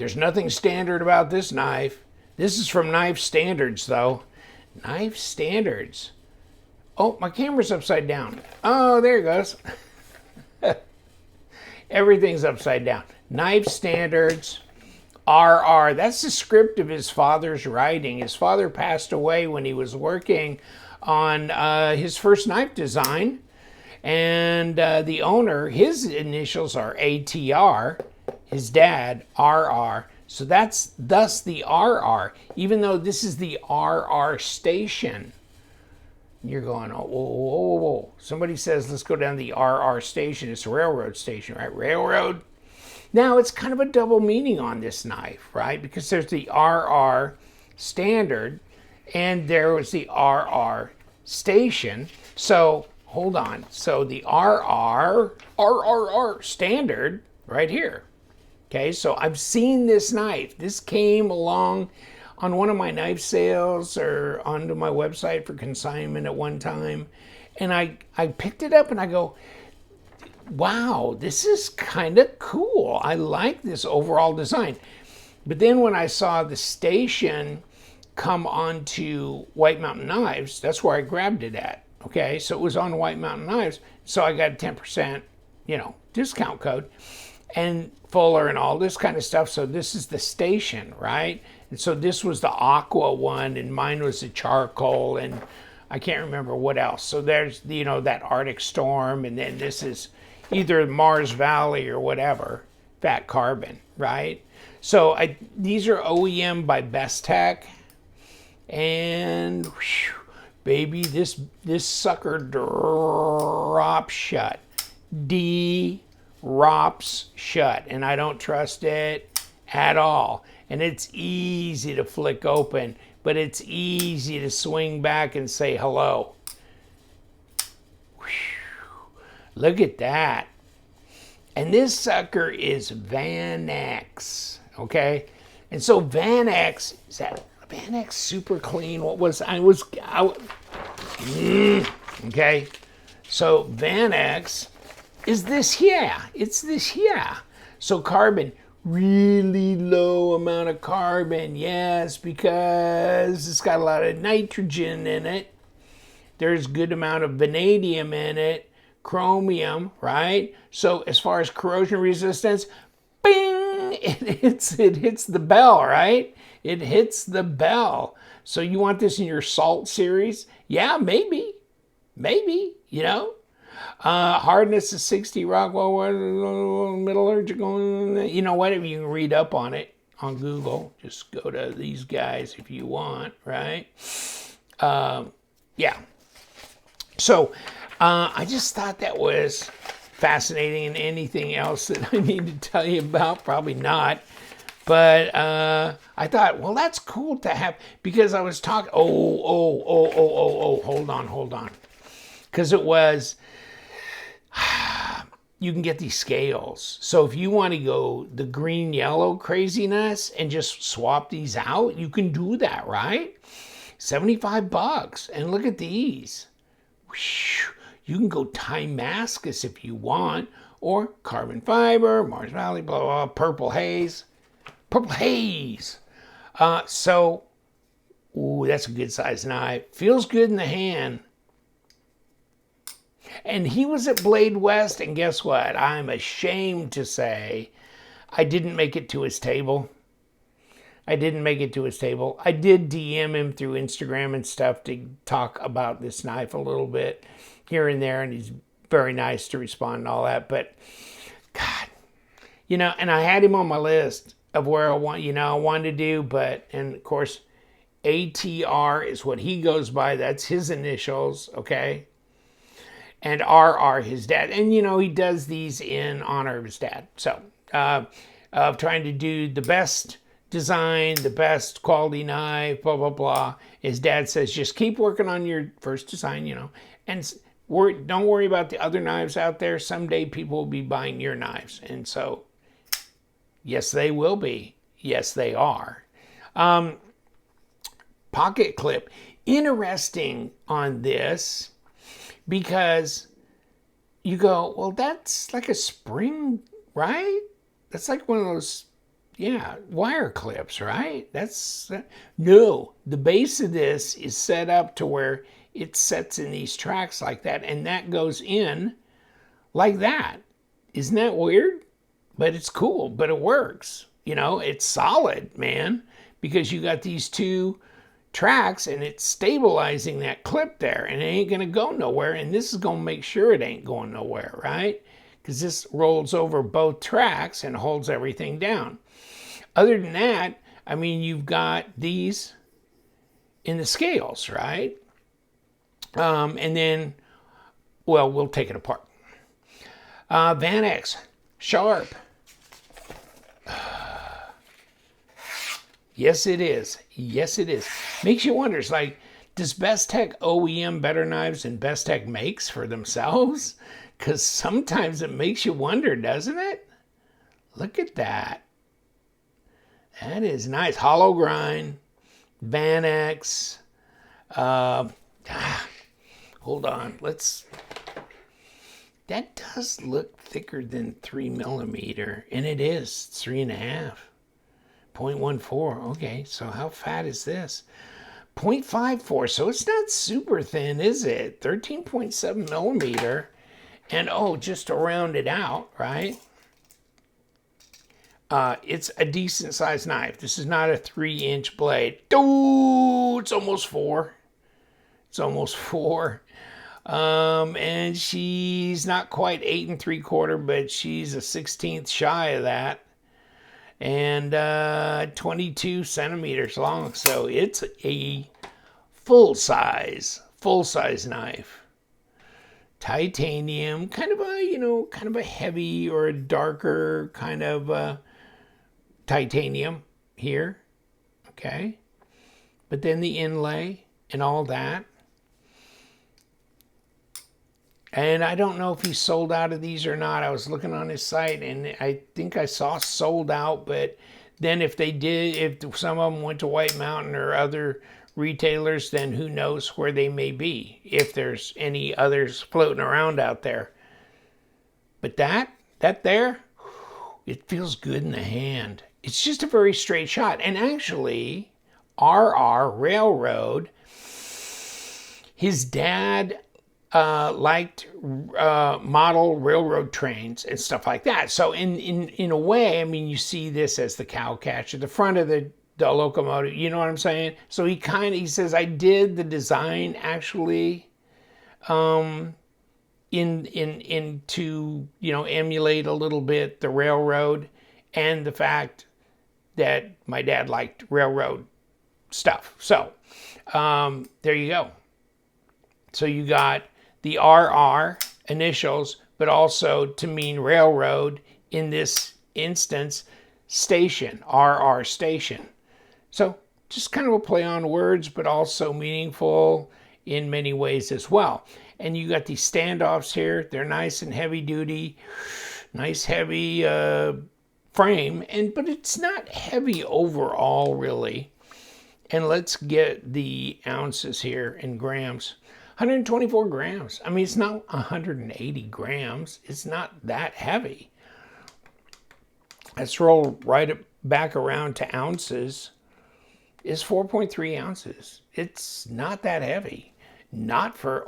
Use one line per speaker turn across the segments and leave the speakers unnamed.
There's nothing standard about this knife. This is from Knife Standards, though. Knife Standards. Oh, my camera's upside down. Oh, there it goes. Everything's upside down. Knife Standards. RR. That's the script of his father's writing. His father passed away when he was working on his first knife design. And the owner, his initials are ATR. His dad, RR. So that's thus the RR, even though this is the RR station. You're going, oh, whoa, whoa, whoa, whoa. Somebody says, let's go down the RR station. It's a railroad station, right? Railroad. Now, it's kind of a double meaning on this knife, right? Because there's the RR standard and there was the RR station. So, hold on. So, the RR standard right here. Okay, so I've seen this knife. This came along on one of my knife sales or onto my website for consignment at one time. And I picked it up and I go, wow, this is kind of cool. I like this overall design. But then when I saw the station come onto White Mountain Knives, that's where I grabbed it at. Okay, so it was on White Mountain Knives. So I got a 10%, discount code. And Fuller and all this kind of stuff. So this is the station, right? And so this was the aqua one and mine was the charcoal and I can't remember what else. So there's, that Arctic Storm and then this is either Mars Valley or whatever, fat carbon, right? So these are OEM by Best Tech. And whew, baby, this sucker drops shut. Drops shut, and I don't trust it at all. And it's easy to flick open, but it's easy to swing back and say hello. Whew. Look at that. And this sucker is Vanax, okay? And so Vanax, is that Vanax super clean? Okay? So Vanax is this here. It's this here. So carbon, really low amount of carbon. Yes, because it's got a lot of nitrogen in it. There's a good amount of vanadium in it. Chromium, right? So as far as corrosion resistance, bing! It hits the bell, right? It hits the bell. So you want this in your salt series? Yeah, maybe. Hardness is 60, Rockwell, metallurgical, whatever. You can read up on it on Google. Just go to these guys if you want, right? Yeah. So I just thought that was fascinating, and anything else that I need to tell you about, probably not. But I thought, well, that's cool to have, because I was talking, hold on. Because it was, you can get these scales. So if you want to go the green yellow craziness and just swap these out, you can do that, right? $75. And look at these. You can go Timascus if you want, or carbon fiber, Mars Valley, blah, blah, blah, purple haze. So, that's a good size knife. Feels good in the hand. And he was at Blade West, and guess what? I'm ashamed to say I didn't make it to his table. I did DM him through Instagram and stuff to talk about this knife a little bit here and there, and he's very nice to respond and all that. But, God, and I had him on my list of where I wanted to do, and of course, ATR is what he goes by. That's his initials, okay? And RR, his dad. And, he does these in honor of his dad. So, of trying to do the best design, the best quality knife, blah, blah, blah. His dad says, just keep working on your first design, and don't worry about the other knives out there. Someday people will be buying your knives. And so, yes, they will be. Yes, they are. Pocket clip. Interesting on this, because you go, well, that's like a spring, right? That's like one of those, yeah, wire clips, right? No, the base of this is set up to where it sets in these tracks like that, and that goes in like that. Isn't that weird? But it's cool, but it works. You know, it's solid, man, because you got these two tracks and it's stabilizing that clip there, and it ain't gonna go nowhere, and this is gonna make sure it ain't going nowhere, right? Because this rolls over both tracks and holds everything down. Other than that, I mean, you've got these in the scales, right? And then, well, we'll take it apart. Vanax, sharp. Yes, it is. Yes, it is. Makes you wonder. It's like, does Bestech OEM better knives than Bestech makes for themselves? Because sometimes it makes you wonder, doesn't it? Look at that. That is nice. Hollow grind, Vanax. Hold on. That does look thicker than 3mm, and it is 3.5. 0.14. Okay, so how fat is this? 0.54. So it's not super thin, is it? 13.7mm. And oh, just to round it out, right? It's a decent sized knife. This is not a 3-inch blade. Oh, it's almost 4. It's almost 4. And she's not quite 8 3/4, but she's a 1/16 shy of that. And 22 centimeters long. So it's a full size knife. Titanium, kind of a heavy or a darker kind of titanium here. Okay. But then the inlay and all that. And I don't know if he sold out of these or not. I was looking on his site and I think I saw sold out, but then if they did, if some of them went to White Mountain or other retailers, then who knows where they may be, if there's any others floating around out there. But that there, it feels good in the hand. It's just a very straight shot. And actually, RR Railroad, his dad liked model railroad trains and stuff like that. So in a way, I mean, you see this as the cow catch at the front of the locomotive. You know what I'm saying? So he says, I did the design actually to emulate a little bit the railroad and the fact that my dad liked railroad stuff. So there you go. So you got the RR initials, but also to mean railroad, in this instance, station, RR station. So just kind of a play on words, but also meaningful in many ways as well. And you got these standoffs here. They're nice and heavy duty, nice heavy frame, but it's not heavy overall really. And let's get the ounces here in grams. 124 grams. I mean, it's not 180 grams. It's not that heavy. Let's roll right back around to ounces. It's 4.3 ounces. It's not that heavy. Not for,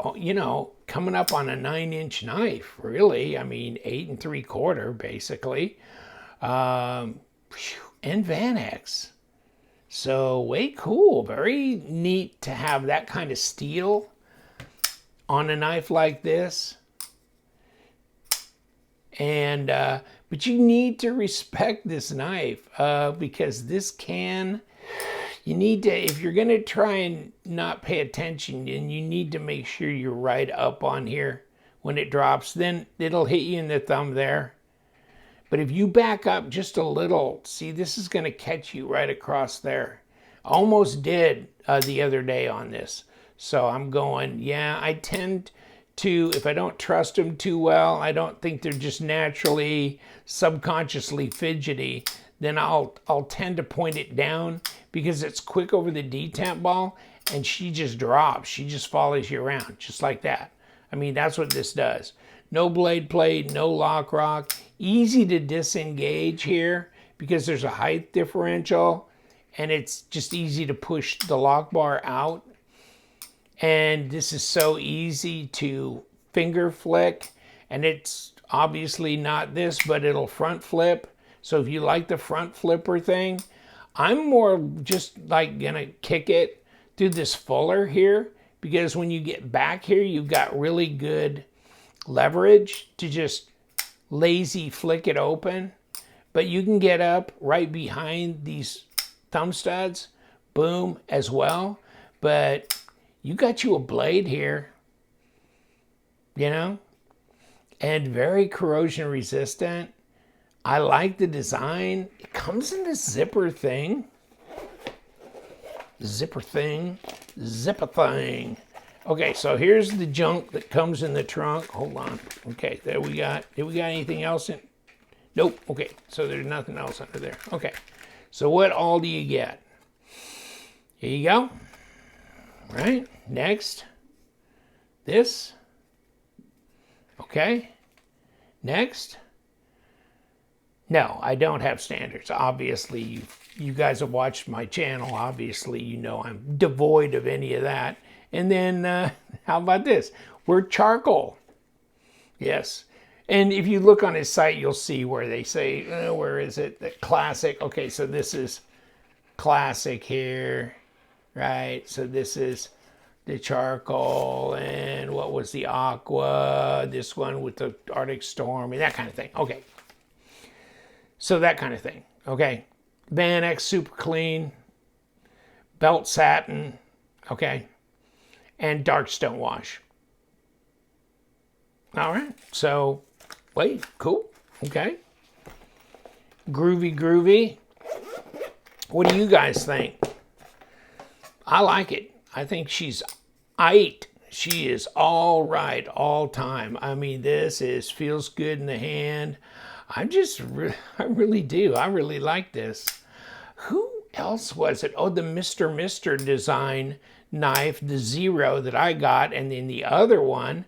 coming up on a 9-inch knife, really. I mean, 8 3/4, basically. And Vanax. So, way cool. Very neat to have that kind of steel on a knife like this. And but you need to respect this knife because this you need to, if you're going to try and not pay attention, and you need to make sure you're right up on here when it drops, then it'll hit you in the thumb there. But if you back up just a little, see, this is going to catch you right across there. Almost did the other day on this. So I'm going, yeah, I tend to, if I don't trust them too well, I don't think they're just naturally, subconsciously fidgety, then I'll tend to point it down because it's quick over the detent ball and she just drops. She just follows you around just like that. I mean, that's what this does. No blade plate, no lock rock, easy to disengage here because there's a height differential and it's just easy to push the lock bar out. And this is so easy to finger flick, and it's obviously not this, but it'll front flip. So if you like the front flipper thing, I'm more just like gonna kick it through this fuller here, because when you get back here, you've got really good leverage to just lazy flick it open. But you can get up right behind these thumb studs, boom, as well. But you got you a blade here, you know, and very corrosion resistant. I like the design. It comes in this zipper thing. Zipper thing. Okay, so here's the junk that comes in the trunk. Hold on. Okay, there we got. Did we got anything else in? Nope. Okay, so there's nothing else under there. Okay, so what all do you get? Here you go. Right, next. This. Okay. Next. No, I don't have standards. Obviously, you guys have watched my channel. Obviously, you know I'm devoid of any of that. And then, how about this? We're charcoal. Yes. And if you look on his site, you'll see where they say, where is it? The classic. Okay, so this is classic here, right? So this is the charcoal, and what was the aqua? This one with the Arctic Storm, and that kind of thing. Okay. So that kind of thing. Okay. Vanax, super clean. Belt satin. Okay. And dark stone wash. All right. So, wait, cool. Okay. Groovy. What do you guys think? I like it. I think she's aight. She is all right all time. I mean, feels good in the hand. I really do. I really like this. Who else was it? Oh, the Mr. design knife, the Zero that I got, and then the other one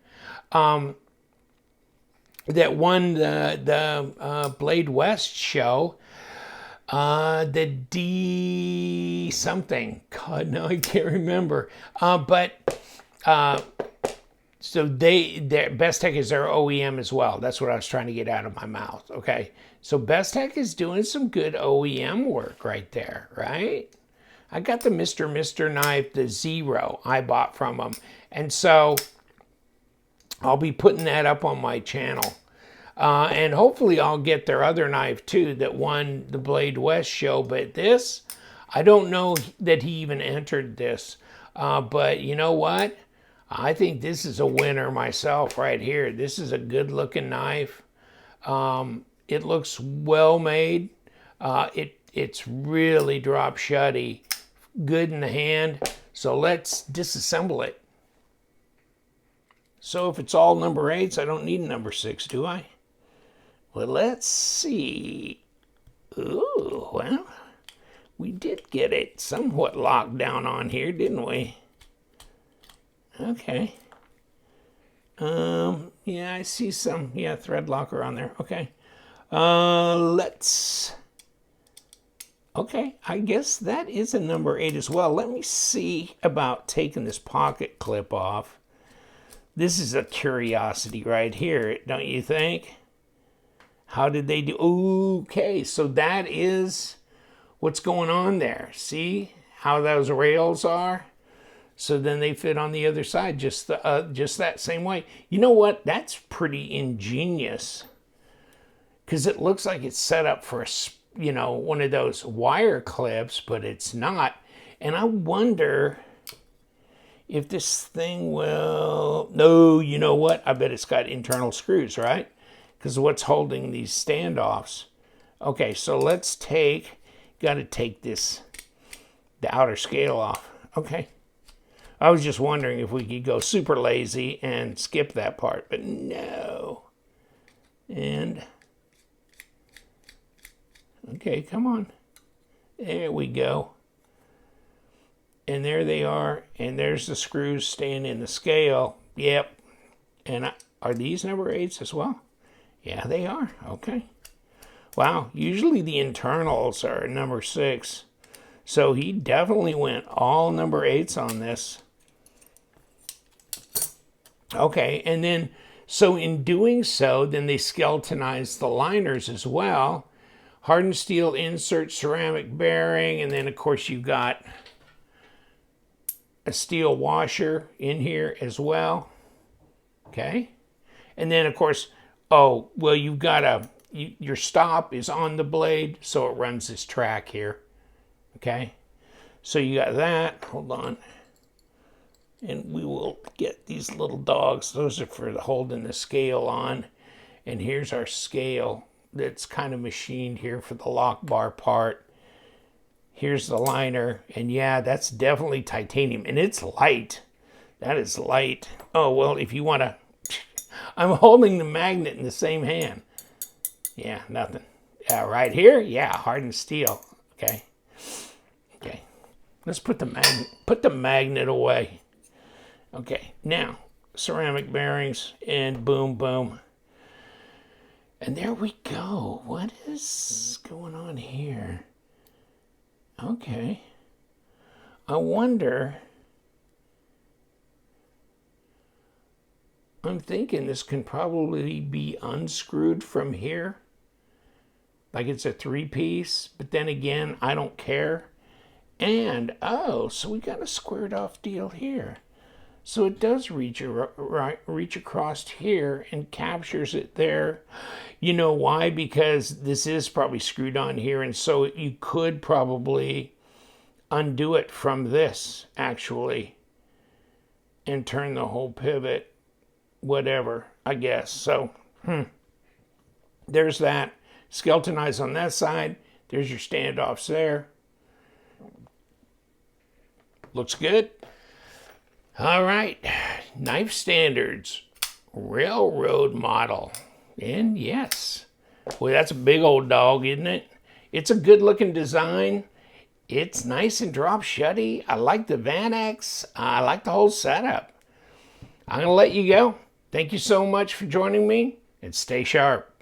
that won the Blade West show, the D something. God, no, I can't remember. So their Bestech is their OEM as well. That's what I was trying to get out of my mouth. Okay, so Bestech is doing some good OEM work right there, right? I got the Mr. knife, the Zero, I bought from them. And so I'll be putting that up on my channel. And hopefully I'll get their other knife too that won the Blade West show. But this, I don't know that he even entered this. But you know what? I think this is a winner myself right here. This is a good looking knife. It looks well made. It's really drop shutty, good in the hand. So let's disassemble it. So if it's all number 8s, I don't need a number 6, do I? Well, let's see. Ooh, well, we did get it somewhat locked down on here, didn't we? Okay. Yeah, I see some, thread locker on there. Okay. Okay, I guess that is a number 8 as well. Let me see about taking this pocket clip off. This is a curiosity right here, don't you think? How did they do? Okay, so that is what's going on there. See how those rails are? So then they fit on the other side just that same way. You know what? That's pretty ingenious, because it looks like it's set up for one of those wire clips, but it's not. And I wonder if this thing will. No, you know what? I bet it's got internal screws, right? Because what's holding these standoffs? Okay, so let's got to take the outer scale off. Okay. I was just wondering if we could go super lazy and skip that part, but no. And, okay, come on. There we go. And there they are, and there's the screws staying in the scale. Yep. And are these number 8s as well? Yeah, they are. Okay. Wow, usually the internals are number 6. So he definitely went all number 8s on this. Okay, and then, so in doing so, then they skeletonized the liners as well. Hardened steel insert, ceramic bearing, and then of course you've got a steel washer in here as well. Okay, and then of course, oh, well, you've got your stop is on the blade, so it runs this track here. Okay, so you got that. Hold on. And we will get these little dogs. Those are for holding the scale on. And here's our scale that's kind of machined here for the lock bar part. Here's the liner. And yeah, that's definitely titanium. And it's light. That is light. Oh, well, if you want to... I'm holding the magnet in the same hand. Yeah, nothing. Yeah, right here? Yeah, hardened steel. Okay. Okay. Let's put the magnet away. Okay, now, ceramic bearings, and boom, boom. And there we go. What is going on here? Okay. I wonder... I'm thinking this can probably be unscrewed from here. Like it's a 3-piece, but then again, I don't care. And, oh, so we got a squared off deal here. So it does reach across here and captures it there. You know why? Because this is probably screwed on here, and so you could probably undo it from this, actually, and turn the whole pivot, whatever, I guess. So, there's that. Skeletonized on that side. There's your standoffs there. Looks good. All right, knife standards, railroad model. And yes, boy, that's a big old dog, isn't it? It's a good looking design. It's nice and drop shutty. I like the Vanax. I like the whole setup. I'm going to let you go. Thank you so much for joining me, and stay sharp.